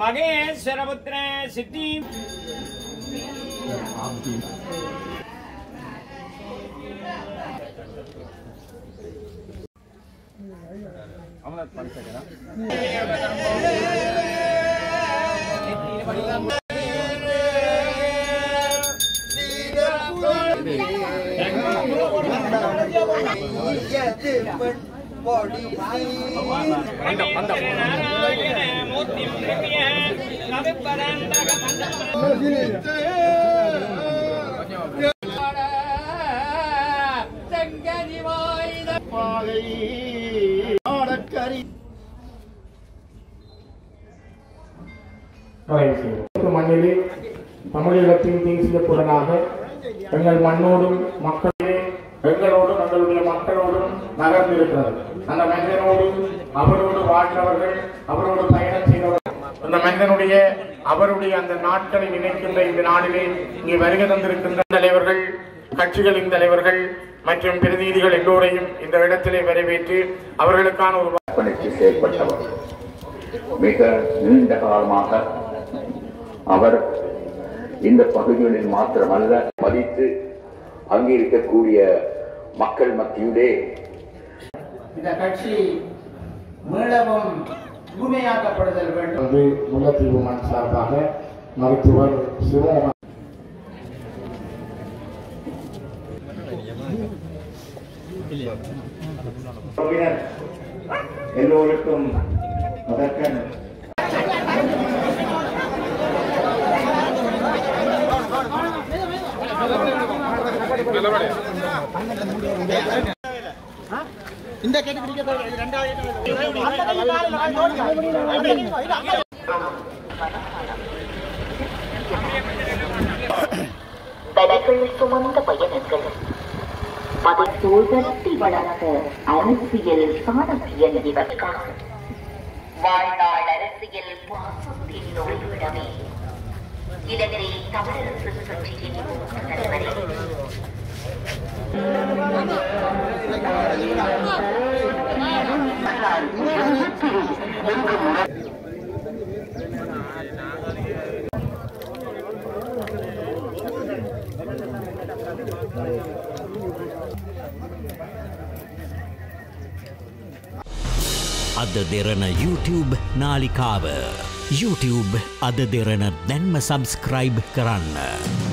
महेश्वरपुत्र सिद्धि மண்ணிலே தமிழகத்தின் தேசியப்புடனாக எங்கள் மண்ணோடும் மக்களே எங்களோடும் எங்களுடைய மக்களோடும் நகர்ந்திருக்கிறது. அந்த மனிதனோடும் அவரோடு வாழ்ந்தவர்கள், அவரோடு பயணம் செய்தவர்கள், அந்த மனிதனுடைய அவருடைய அந்த நாட்களை நினைக்கின்ற இந்த நாளிலே இங்கே வருகை தந்திருக்கின்ற தலைவர்கள், கட்சிகளின் தலைவர்கள் மற்றும் பிரதிநிதிகள் எல்லோரையும் இந்த இடத்திலே வரவேற்று அவர்களுக்கான ஒரு பணிக்கு செயல்பட்டவர். மிக நீண்ட காலமாக அவர் இந்த பகுதிகளில் மாத்திரமல்ல மதித்து அங்கே இருக்கக்கூடிய மக்கள் மத்தியிலே இந்த கட்சி மீளவும் முழுமையாக்கப்படுதல் வேண்டும். முல்லைத்தீவு மண் சார்பாக மருத்துவர் சிவமோகன் எல்லோருக்கும் முதற்கண் இந்த கேட்டு பிடிக்க சுமந்த பயணங்கள் அதை தோல்தட்டி வளர்த்த அரசியல் சாணக்கியல் இவர்காக வாழ்நாள் அரசியல் பாசத்தின் நுழைவிடமே இலங்கை தமிழரசு கட்சியின் தலைவரே අද දෙරන YouTube නාලිකාව YouTube අද දෙරන දැන්ම සබස්ක්‍රයිබ් කරන්න.